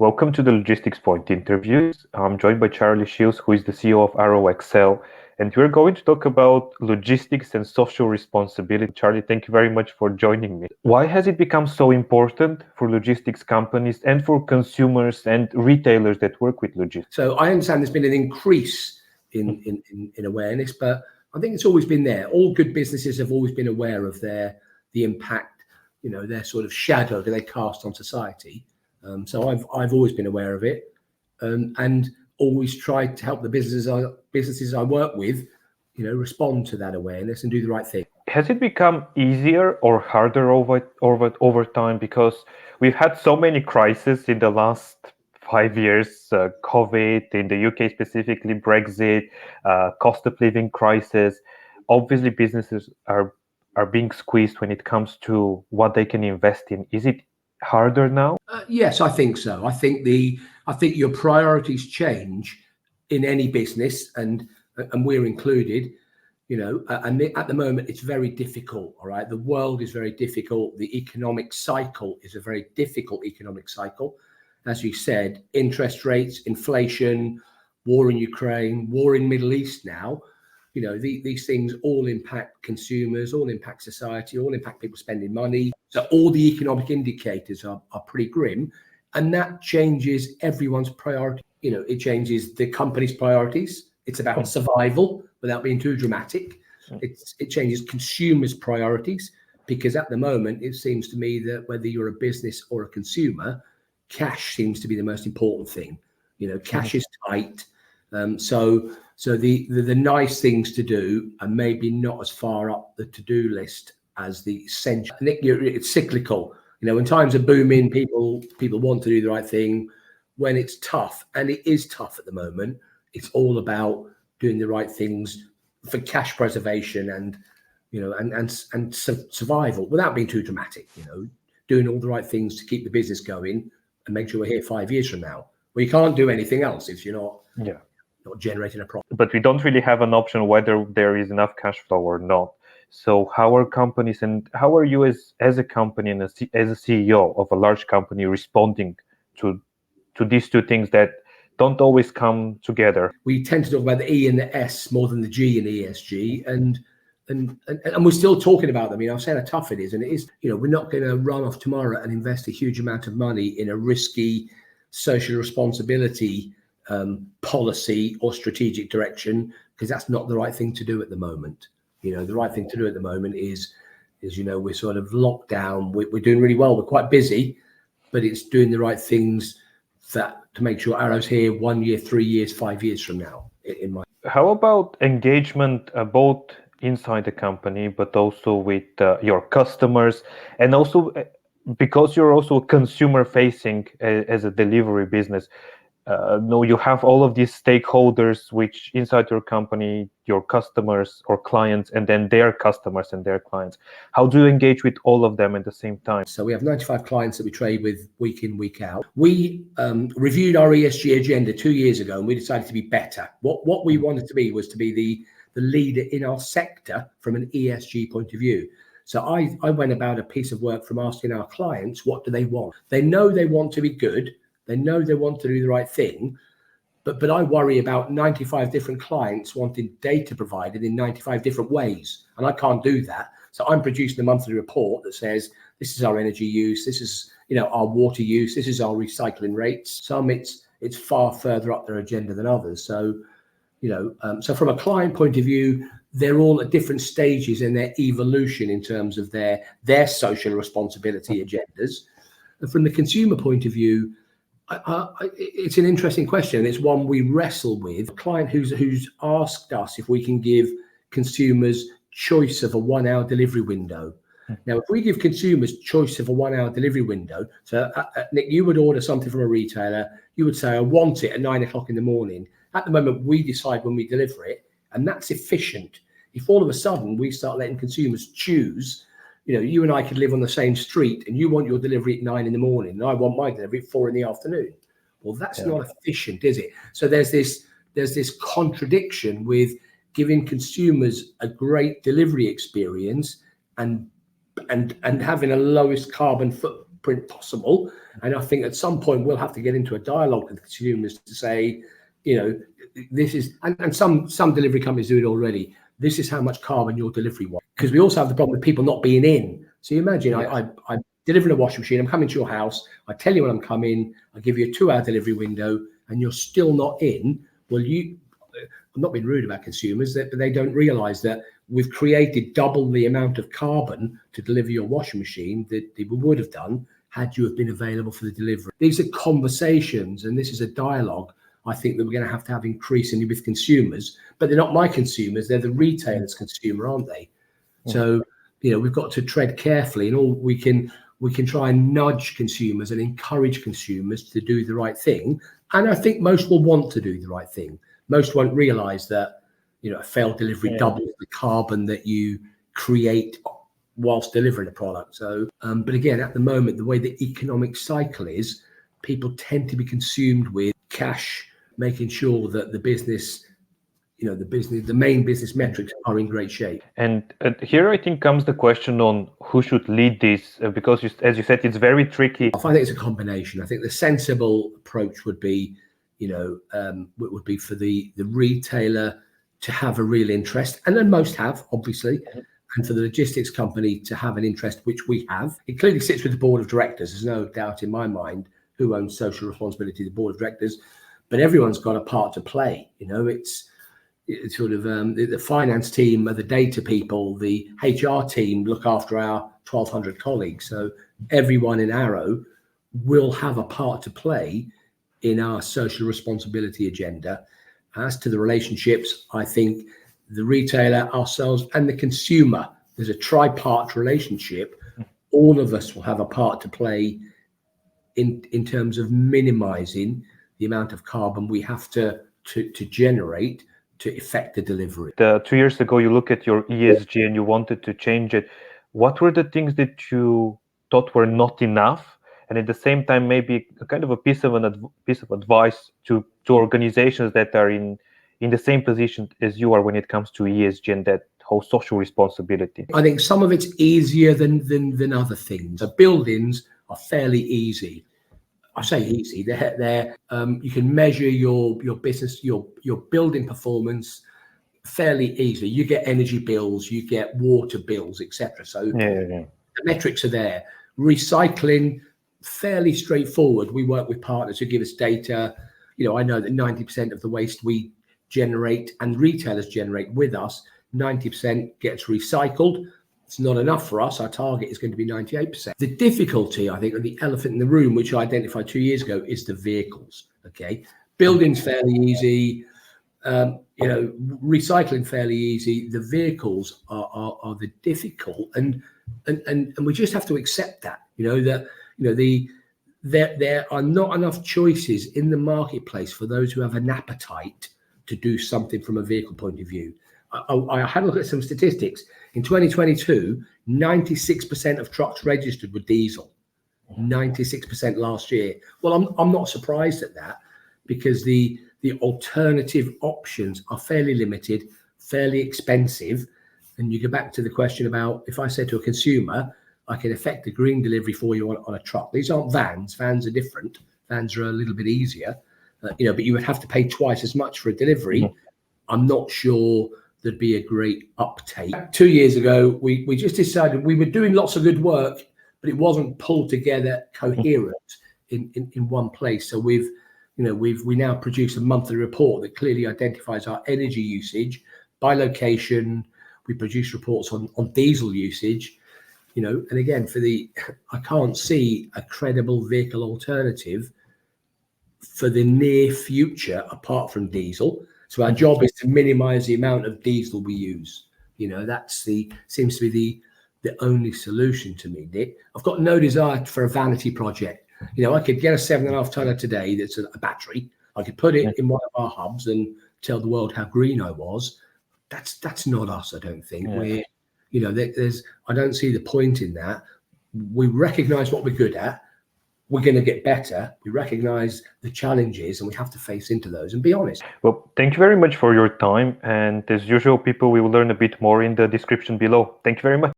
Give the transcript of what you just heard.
Welcome to the Logistics Point interviews. I'm joined by Charlie Shiels, who is the CEO of ArrowXL, and we're going to talk about logistics and social responsibility. Charlie, thank you very much for joining me. Why has it become so important for logistics companies and for consumers and retailers that work with logistics? So I understand there's been an increase in awareness, but I think it's always been there. All good businesses have always been aware of the impact, their sort of shadow that they cast on society. So I've always been aware of it, and always tried to help the businesses I work with, respond to that awareness and do the right thing. Has it become easier or harder over time? Because we've had so many crises in the last 5 years, COVID, in the UK specifically, Brexit, cost of living crisis. Obviously, businesses are being squeezed when it comes to what they can invest in. Is it harder now? Yes, I think so. I think your priorities change in any business, and we're included. And at the moment it's very difficult. All right, the world is very difficult. The economic cycle is a very difficult economic cycle. As you said, interest rates, inflation, war in Ukraine, war in Middle East now. These things all impact consumers, all impact society, all impact people spending money. So all the economic indicators are pretty grim, and that changes everyone's priority. It changes the company's priorities. It's about survival without being too dramatic. It changes consumers' priorities, because at the moment it seems to me that whether you're a business or a consumer, cash seems to be the most important thing. Cash is tight. So the nice things to do are maybe not as far up the to-do list as the essential. It's cyclical. When times are booming, people want to do the right thing. When it's tough, and it is tough at the moment, it's all about doing the right things for cash preservation and survival without being too dramatic. Doing all the right things to keep the business going and make sure we're here 5 years from now. Well, you can't do anything else if you're not generating a profit. But we don't really have an option whether there is enough cash flow or not. So how are companies, and how are you as a company and as a CEO of a large company responding to these two things that don't always come together? We tend to talk about the E and the S more than the G in ESG, and we're still talking about them. I've said how tough it is, and it is. We're not going to run off tomorrow and invest a huge amount of money in a risky social responsibility policy or strategic direction, because that's not the right thing to do at the moment. The right thing to do at the moment is we're sort of locked down. We're doing really well. We're quite busy, but it's doing the right things to make sure Arrow's here 1 year, 3 years, 5 years from now. How about engagement, both inside the company, but also with your customers, and also because you're also consumer facing as a delivery business? You have all of these stakeholders which inside your company, your customers or clients, and then their customers and their clients. How do you engage with all of them at the same time? So we have 95 clients that we trade with week in, week out. We reviewed our ESG agenda 2 years ago, and we decided to be better. What we wanted to be was to be the leader in our sector from an ESG point of view. So I went about a piece of work from asking our clients, what do they want? They know they want to be good. They know they want to do the right thing, but I worry about 95 different clients wanting data provided in 95 different ways, and I can't do that. So I'm producing a monthly report that says this is our energy use, this is our water use, this is our recycling rates. Some it's far further up their agenda than others. So so from a client point of view, they're all at different stages in their evolution in terms of their social responsibility agendas. And from the consumer point of view, it's an interesting question. It's one we wrestle with. A client who's asked us if we can give consumers choice of a 1 hour delivery window. Now, if we give consumers choice of a 1 hour delivery window, so Nick, you would order something from a retailer, you would say, I want it at 9 o'clock in the morning. At the moment, we decide when we deliver it, and that's efficient. If all of a sudden we start letting consumers choose, you and I could live on the same street, and you want your delivery at 9 in the morning, and I want my delivery at 4 in the afternoon. Well, that's not efficient, is it? So there's this contradiction with giving consumers a great delivery experience and having a lowest carbon footprint possible. And I think at some point we'll have to get into a dialogue with consumers to say, you know, this is, and some delivery companies do it already. This is how much carbon your delivery was. Because we also have the problem with people not being in. So you imagine I'm delivering a washing machine, I'm coming to your house, I tell you when I'm coming, I give you a 2-hour delivery window, and you're still not in. Well, I'm not being rude about consumers, but they don't realize that we've created double the amount of carbon to deliver your washing machine that we would have done had you have been available for the delivery. These are conversations, and this is a dialogue I think that we're going to have increasingly with consumers, but they're not my consumers, they're the retailer's consumer, aren't they? So, you know, we've got to tread carefully, and all we can try and nudge consumers and encourage consumers to do the right thing. And I think most will want to do the right thing. Most won't realize that, you know, a failed delivery doubles the carbon that you create whilst delivering a product. So, but again, at the moment, the way the economic cycle is, people tend to be consumed with cash, making sure that the business, you know, the main business metrics are in great shape. And here I think comes the question on who should lead this, because as you said, it's very tricky. I think it's a combination. I think the sensible approach would be, you know, would be for the retailer to have a real interest, and then most have, obviously, and for the logistics company to have an interest, which we have. It clearly sits with the board of directors. There's no doubt in my mind who owns social responsibility, the board of directors, but everyone's got a part to play. You know, it's sort of the finance team are the data people, the HR team look after our 1,200 colleagues. So everyone in Arrow will have a part to play in our social responsibility agenda. As to the relationships, I think the retailer, ourselves, and the consumer, there's a tripart relationship. All of us will have a part to play in terms of minimizing the amount of carbon we have to generate to effect the delivery. 2 years ago, you look at your ESG and you wanted to change it. What were the things that you thought were not enough? And at the same time, maybe a kind of a piece of advice to organizations that are in the same position as you are when it comes to ESG and that whole social responsibility. I think some of it's easier than other things. So buildings are fairly easy. I say easy. They're you can measure your business, your building performance fairly easily. You get energy bills, you get water bills, etc. So the metrics are there. Recycling, fairly straightforward. We work with partners who give us data. You know, I know that 90% of the waste we generate and retailers generate with us, 90% gets recycled. It's not enough for us. Our target is going to be 98%. The difficulty, I think, or the elephant in the room, which I identified 2 years ago, is the vehicles. Okay, buildings fairly easy. You know, recycling fairly easy. The vehicles are the difficult, and we just have to accept that. You know that there are not enough choices in the marketplace for those who have an appetite to do something from a vehicle point of view. I had a look at some statistics. In 2022, 96% of trucks registered were diesel. 96% last year. Well, I'm not surprised at that, because the alternative options are fairly limited, fairly expensive. And you go back to the question about, if I said to a consumer, I can effect a green delivery for you on a truck. These aren't vans. Vans are different. Vans are a little bit easier, you know, but you would have to pay twice as much for a delivery. I'm not sure there'd be a great uptake. 2 years ago, we just decided we were doing lots of good work, but it wasn't pulled together coherent in one place. So we now produce a monthly report that clearly identifies our energy usage by location. We produce reports on diesel usage, you know, and again, I can't see a credible vehicle alternative for the near future apart from diesel. So our job is to minimize the amount of diesel we use. You know, seems to be the only solution to me, Nick. I've got no desire for a vanity project. You know, I could get a 7.5 tonner today that's a battery. I could put it in one of our hubs and tell the world how green I was. That's not us, I don't think. We're, you know, I don't see the point in that. We recognize what we're good at. We're going to get better. We recognize the challenges and we have to face into those and be honest. Well, thank you very much for your time. And as usual, people will learn a bit more in the description below. Thank you very much.